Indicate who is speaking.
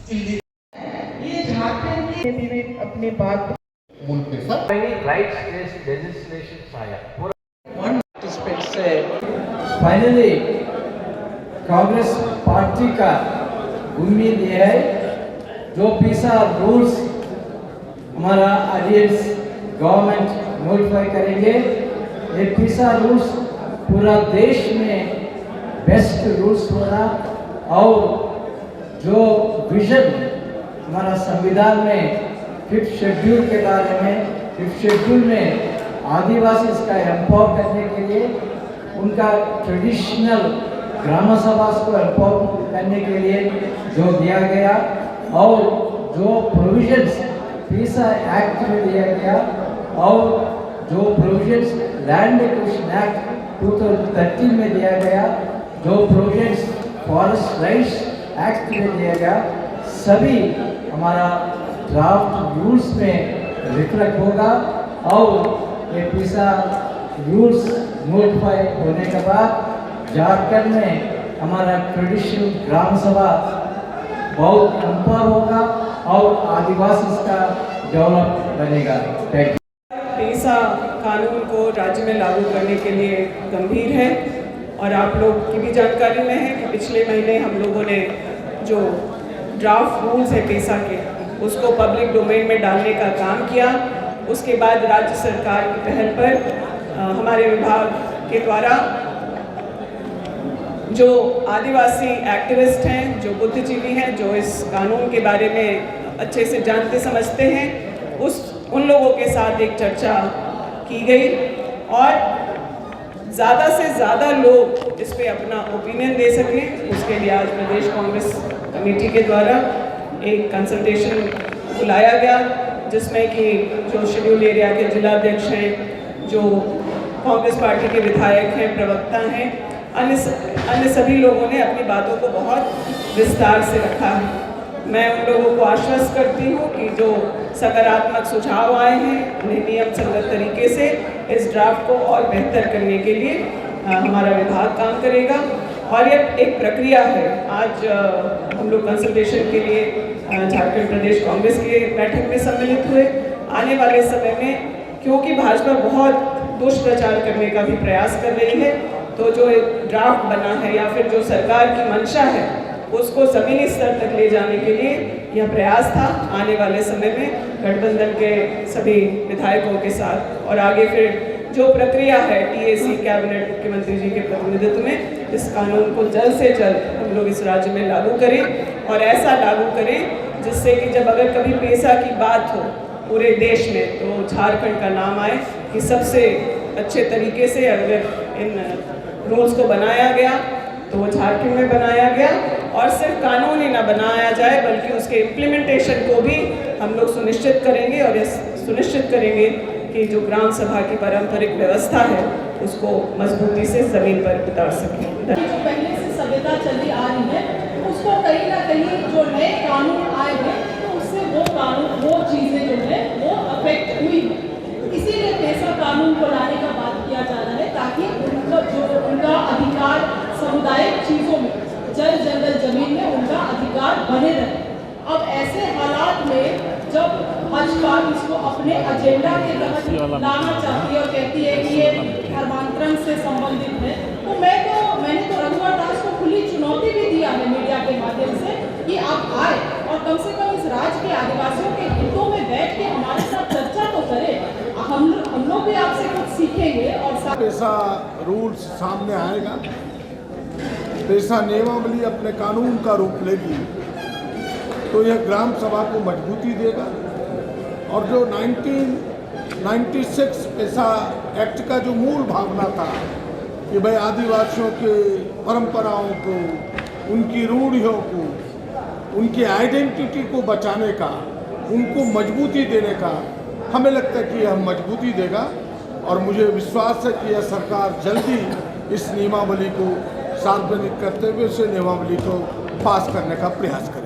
Speaker 1: ये झारखंड के भी अपनी बात
Speaker 2: फाइनली कांग्रेस पार्टी का उम्मीद ये है जो पीसा रूल्स हमारा ऑडियंस गवर्नमेंट नोटिफाई करेंगे। ये पीसा रूल्स पूरा देश में बेस्ट रूल्स होगा और जो विजन हमारा संविधान में 5th शेड्यूल के बारे में 5th शेड्यूल में आदिवासी का एम्पावर करने के लिए उनका ट्रेडिशनल ग्राम सभा को एम्पावर करने के लिए जो दिया गया और जो प्रोविजंस पीसा एक्ट में दिया गया और जो प्रोविजंस लैंड एक्विजिशन एक्ट 2013 में दिया गया, जो प्रोविजंस फॉरेस्ट राइट्स एक्ट में दिया गया, सभी हमारा ड्राफ्ट रूल्स में रिफ्लेक्ट होगा और ये पीसा रूल्स नोटिफाई होने के बाद झारखंड में हमारा ट्रेडिशनल ग्राम सभा बहुत एम्पावर होगा और आदिवासी का डेवलप बनेगा। Thank you.
Speaker 3: पेसा कानून को राज्य में लागू करने के लिए गंभीर है और आप लोग की भी जानकारी में है कि पिछले महीने हम लोगों ने जो ड्राफ्ट रूल्स है पेसा के उसको पब्लिक डोमेन में डालने का काम किया। उसके बाद राज्य सरकार की पहल पर हमारे विभाग के द्वारा जो आदिवासी एक्टिविस्ट हैं, जो बुद्धिजीवी हैं, जो इस कानून के बारे में अच्छे से जानते समझते हैं, उन लोगों के साथ एक चर्चा की गई और ज़्यादा से ज़्यादा लोग इस पे अपना ओपिनियन दे सकें, उसके लिए आज प्रदेश कांग्रेस कमेटी के द्वारा एक कंसल्टेशन बुलाया गया जिसमें कि जो शेड्यूल एरिया के जिलाध्यक्ष हैं, जो कांग्रेस पार्टी के विधायक हैं, प्रवक्ता हैं, अन्य सभी लोगों ने अपनी बातों को बहुत विस्तार से रखा है। मैं उन लोगों को आश्वस्त करती हूँ कि जो सकारात्मक सुझाव आए हैं उन्हें नियम संगत तरीके से इस ड्राफ्ट को और बेहतर करने के लिए हमारा विभाग काम करेगा और ये एक प्रक्रिया है। आज हम लोग कंसल्टेशन के लिए झारखंड प्रदेश कांग्रेस के बैठक में सम्मिलित हुए। आने वाले समय में क्योंकि भाजपा बहुत दुष्प्रचार करने का भी प्रयास कर रही है, तो जो एक ड्राफ्ट बना है या फिर जो सरकार की मंशा है उसको ज़मीनी स्तर तक ले जाने के लिए यह प्रयास था। आने वाले समय में गठबंधन के सभी विधायकों के साथ और आगे फिर जो प्रक्रिया है टीएसी कैबिनेट मुख्यमंत्री जी के प्रतिनिधित्व में इस कानून को जल्द से जल्द हम लोग इस राज्य में लागू करें और ऐसा लागू करें जिससे कि जब अगर कभी पेसा की बात हो पूरे देश में तो झारखंड का नाम आए कि सबसे अच्छे तरीके से अगर इन रूल्स को बनाया गया तो वो झारखंड में बनाया गया और सिर्फ कानून ही ना बनाया जाए बल्कि उसके इम्प्लीमेंटेशन को भी हम लोग सुनिश्चित करेंगे और ये सुनिश्चित करेंगे कि जो ग्राम सभा की पारंपरिक व्यवस्था है उसको मजबूती से ज़मीन पर उतार सकें।
Speaker 4: जो पहले से सभ्यता चली आ रही है उसको कहीं ना कहीं जो नए कानून आए हैं तो उससे वो चीज़ें जो है वो अफेक्ट हुई है। इसीलिए पेसा कानून को लाने का बात किया जा रहा है ताकि उनका अधिकार सामुदायिक चीज़ों में जल जंगल जमीन में उनका अधिकार बने रहे। अब ऐसे हालात में जब भाजपा इसको अपने एजेंडा के तहत लाना चाहती है और कहती है कि ये धर्मांतरण से संबंधित है, तो मैंने तो रघुवर दास को खुली चुनौती भी दिया है मीडिया के माध्यम से कि आप आए और कम से कम इस राज्य के आदिवासियों के हितों में बैठ के हमारे साथ चर्चा तो करें। हम लोग भी आपसे कुछ सीखेंगे और
Speaker 5: पेसा रूल्स सामने आएगा, पेसा नियमावली अपने कानून का रूप लेगी तो यह ग्राम सभा को मजबूती देगा और जो 1996 पेसा एक्ट का जो मूल भावना था कि भाई आदिवासियों के परंपराओं को, उनकी रूढ़ियों को, उनकी आइडेंटिटी को बचाने का, उनको मजबूती देने का, हमें लगता है कि यह मजबूती देगा और मुझे विश्वास है कि यह सरकार जल्दी इस नियमावली को सार्वजनिक करते हुए इस नियमावली को पास करने का प्रयास करेगी।